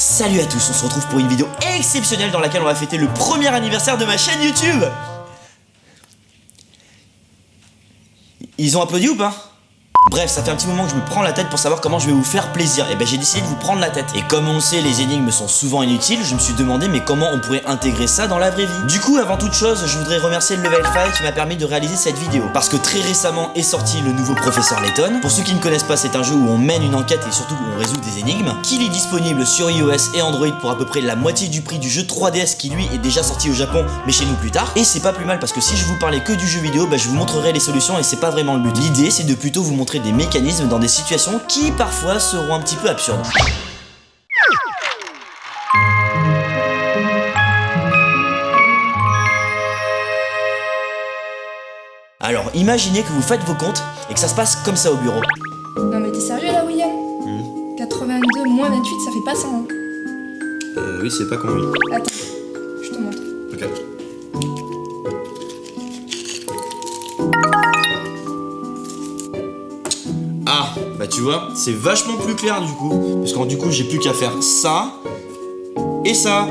Salut à tous, on se retrouve pour une vidéo exceptionnelle dans laquelle on va fêter le premier anniversaire de ma chaîne YouTube. Ils ont applaudi ou pas? Bref, ça fait un petit moment que je me prends la tête pour savoir comment je vais vous faire plaisir. Et ben j'ai décidé de vous prendre la tête. Et comme on le sait, les énigmes sont souvent inutiles, je me suis demandé mais comment on pourrait intégrer ça dans la vraie vie. Du coup, avant toute chose, je voudrais remercier le Level 5 qui m'a permis de réaliser cette vidéo. Parce que très récemment est sorti le nouveau Professeur Layton. Pour ceux qui ne connaissent pas, c'est un jeu où on mène une enquête et surtout où on résout des énigmes. Qu'il est disponible sur iOS et Android pour à peu près la moitié du prix du jeu 3DS qui lui est déjà sorti au Japon, mais chez nous plus tard. Et c'est pas plus mal parce que si je vous parlais que du jeu vidéo, je vous montrerai les solutions et c'est pas vraiment le but. L'idée c'est de plutôt vous montrer des mécanismes dans des situations qui parfois seront un petit peu absurdes. Alors imaginez que vous faites vos comptes et que ça se passe comme ça au bureau. Non mais t'es sérieux là William 82 moins 28 ça fait pas 100 hein. Oui c'est pas con oui. Attends, je te montre. Ok. Ah, bah tu vois, c'est vachement plus clair du coup. Parce que du coup, j'ai plus qu'à faire ça et ça.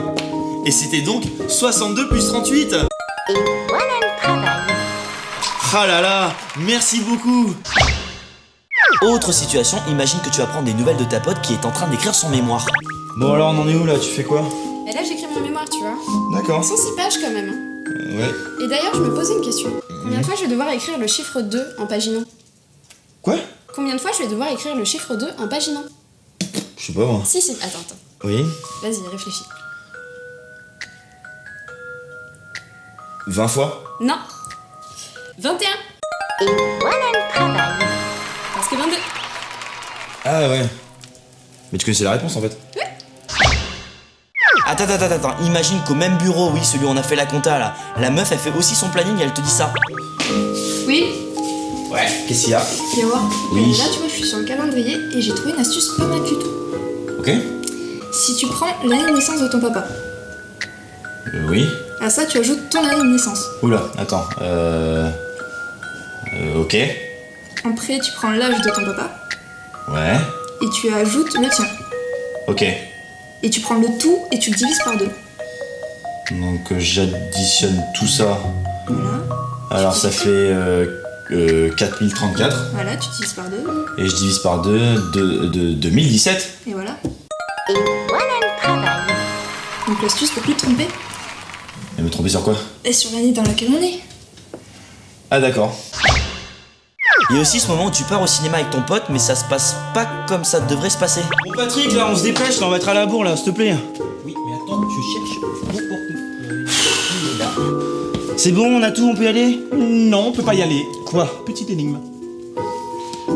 Et c'était donc 62 plus 38. Ah là là, merci beaucoup. Autre situation, imagine que tu apprends des nouvelles de ta pote qui est en train d'écrire son mémoire. Bon alors, on en est où là? Tu fais quoi? Et là j'écris mon mémoire tu vois. D'accord. 106 pages quand même. Ouais. Et d'ailleurs je me posais une question. Combien de fois je vais devoir écrire le chiffre 2 en paginant? Quoi? Combien de fois je vais devoir écrire le chiffre 2 en paginant? Je sais pas moi. Si, attends. Oui. Vas-y, réfléchis. 20 fois? Non. 21. Parce que 22. Ah ouais. Mais tu connaissais la réponse en fait. Oui. Attends, imagine qu'au même bureau, oui, celui où on a fait la compta là, la meuf elle fait aussi son planning et elle te dit ça. Oui. Ouais. Qu'est-ce qu'il y a? Viens voir. Oui. Là tu vois je suis sur le calendrier et j'ai trouvé une astuce pas mal du tout. Ok. Si tu prends l'année de naissance de ton papa, Oui. à ça tu ajoutes ton année de naissance. Oula, attends. Ok. Après tu prends l'âge de ton papa Ouais. et tu ajoutes le tien. Ok. Et tu prends le tout et tu le divises par 2. Donc j'additionne tout ça. Voilà. Alors ça fait 4034. Voilà, tu divises par 2. Et je divise par 2 de 2017. Et voilà. Donc l'astuce pour plus te tromper. Elle me trompait sur quoi? Et sur l'année dans laquelle on est. Ah d'accord. Il y a aussi ce moment où tu pars au cinéma avec ton pote, mais ça se passe pas comme ça devrait se passer. Bon Patrick, là on se dépêche, là on va être à la bourre là, s'il te plaît. Oui, mais attends, je cherche mon portefeuille. Il est là. C'est bon, on a tout, on peut y aller? Non, on peut pas y aller. Quoi? Petite énigme.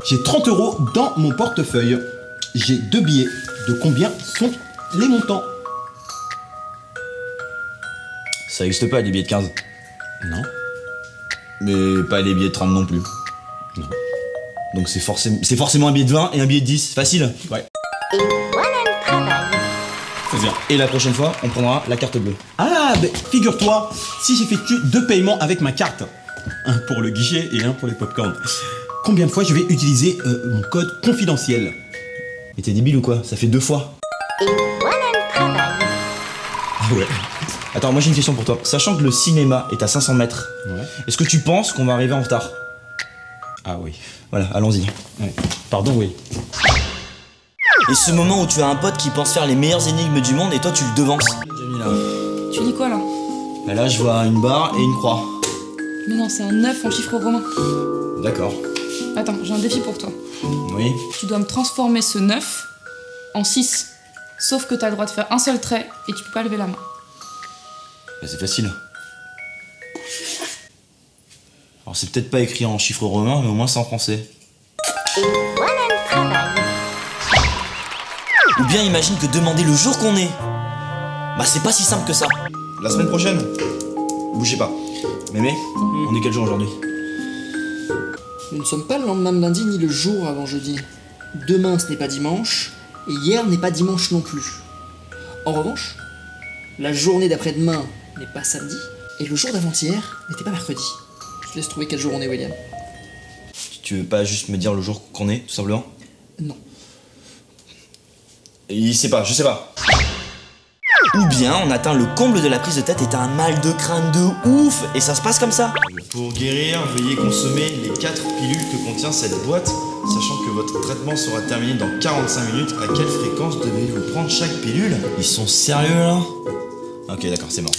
J'ai 30 € dans mon portefeuille. J'ai 2 billets. De combien sont les montants? Ça existe pas les billets de 15. Non. Mais pas les billets de 30 non plus. Non. Donc c'est forcément un billet de 20 et un billet de 10, facile. Ouais. Très bien. Et la prochaine fois, on prendra la carte bleue. Ah, ben, figure-toi, si j'effectue 2 paiements avec ma carte, un pour le guichet et un pour les popcorn, combien de fois je vais utiliser mon code confidentiel? Mais t'es débile ou quoi? Ça fait 2 fois. Ah ouais. Attends, moi j'ai une question pour toi. Sachant que le cinéma est à 500 mètres, Ouais. est-ce que tu penses qu'on va arriver en retard? Ah oui. Voilà, allons-y. Ouais. Pardon, oui. Et ce moment où tu as un pote qui pense faire les meilleures énigmes du monde et toi tu le devances. Tu lis quoi là? Bah là je vois une barre et une croix. Mais non, c'est un 9 en chiffre romain. D'accord. Attends, j'ai un défi pour toi. Oui. Tu dois me transformer ce 9 en 6. Sauf que t'as le droit de faire un seul trait et tu peux pas lever la main. Bah c'est facile. Alors c'est peut-être pas écrit en chiffres romains, mais au moins c'est en français. Ou bien imagine que demander le jour qu'on est, bah c'est pas si simple que ça. La semaine prochaine, bougez pas. Mémé, on est quel jour aujourd'hui? Nous ne sommes pas le lendemain de lundi ni le jour avant jeudi. Demain ce n'est pas dimanche, et hier n'est pas dimanche non plus. En revanche, la journée d'après-demain n'est pas samedi, et le jour d'avant-hier n'était pas mercredi. Je te laisse trouver quel jour on est, William. Tu veux pas juste me dire le jour qu'on est, tout simplement? Non. Je sais pas. Ou bien on atteint le comble de la prise de tête et t'as un mal de crâne de ouf et ça se passe comme ça. Pour guérir, veuillez consommer les 4 pilules que contient cette boîte, sachant que votre traitement sera terminé dans 45 minutes. À quelle fréquence devez-vous prendre chaque pilule? Ils sont sérieux là? Ok d'accord, c'est mort.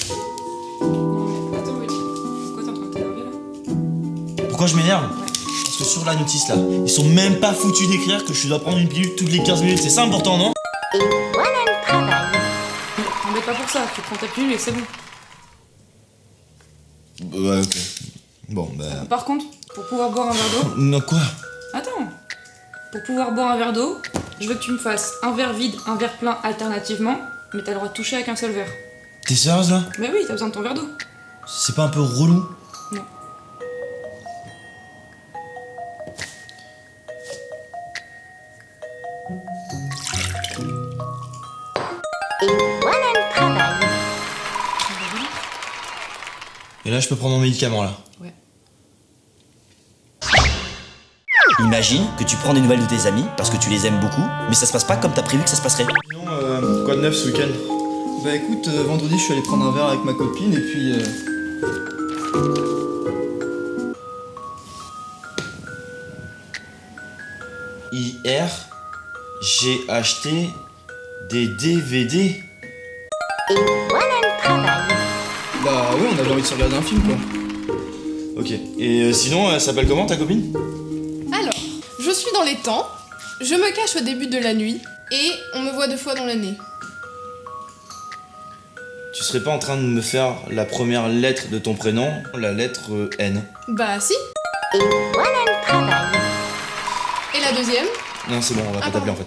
Attends, Willy, pourquoi t'es en train de t'énerver là? Pourquoi je m'énerve? Parce que sur la notice là, ils sont même pas foutus d'écrire que je dois prendre une pilule toutes les 15 minutes, c'est ça important non? T'embête pas pour ça, tu prends ta pilule et c'est bon. Ouais ok. Bon bah... Par contre, pour pouvoir boire un verre d'eau... Non quoi? Attends. Pour pouvoir boire un verre d'eau, je veux que tu me fasses un verre vide, un verre plein alternativement, mais t'as le droit de toucher avec un seul verre. T'es sérieuse là? Mais oui, t'as besoin de ton verre d'eau. C'est pas un peu relou? Non. Et là je peux prendre mon médicament là. Ouais. Imagine que tu prends des nouvelles de tes amis parce que tu les aimes beaucoup, mais ça se passe pas comme t'as prévu que ça se passerait. Sinon, quoi de neuf ce week-end? Bah écoute, vendredi je suis allé prendre un verre avec ma copine et puis... Hier, j'ai acheté des DVD. Bah ouais, on avait envie de se regarder un film quoi. Ok. Et sinon, elle s'appelle comment ta copine? Alors, je suis dans les temps, je me cache au début de la nuit, et on me voit 2 fois dans l'année. Tu serais pas en train de me faire la première lettre de ton prénom, la lettre N? Bah si. Et la deuxième? Non, c'est bon, on va pas t'appeler en fait.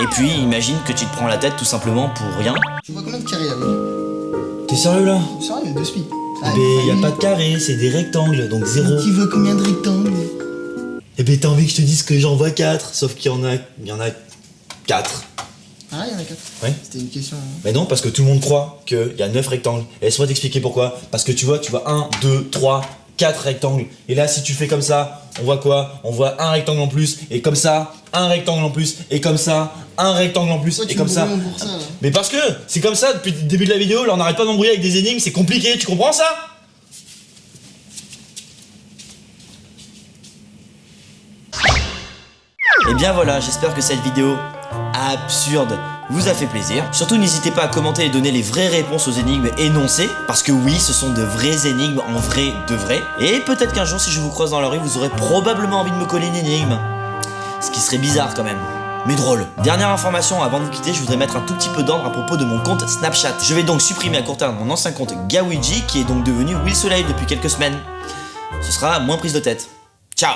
Et puis, imagine que tu te prends la tête tout simplement pour rien. Tu vois combien de carrés là, Willy? T'es sérieux là? Sérieux, il y a 2 spies. Mais y a pas de carré, c'est des rectangles, donc 0. Qui veut combien de rectangles? Eh ben t'as envie que je te dise que j'en vois 4, sauf qu'il y en a 4. Ah, il y en a 4. Ouais. C'était une question. Mais non, parce que tout le monde croit qu'il y a 9 rectangles. Et laisse-moi t'expliquer pourquoi. Parce que tu vois 1, 2, 3, 4 rectangles. Et là, si tu fais comme ça, on voit quoi? On voit un rectangle en plus, et comme ça, un rectangle en plus, et comme ça, un rectangle en plus, Pourquoi et tu comme me ça. brouilles pour ça là? Mais parce que c'est comme ça depuis le début de la vidéo, là on n'arrête pas de m'embrouiller avec des énigmes, c'est compliqué, tu comprends ça? Et bien voilà, j'espère que cette vidéo absurde vous a fait plaisir. Surtout n'hésitez pas à commenter et donner les vraies réponses aux énigmes énoncées, parce que oui, ce sont de vraies énigmes en vrai de vrai. Et peut-être qu'un jour, si je vous croise dans la rue, vous aurez probablement envie de me coller une énigme. Ce qui serait bizarre quand même, mais drôle. Dernière information, avant de vous quitter, je voudrais mettre un tout petit peu d'ordre à propos de mon compte Snapchat. Je vais donc supprimer à court terme mon ancien compte Gawiji, qui est donc devenu Will Soleil depuis quelques semaines. Ce sera moins prise de tête. Ciao!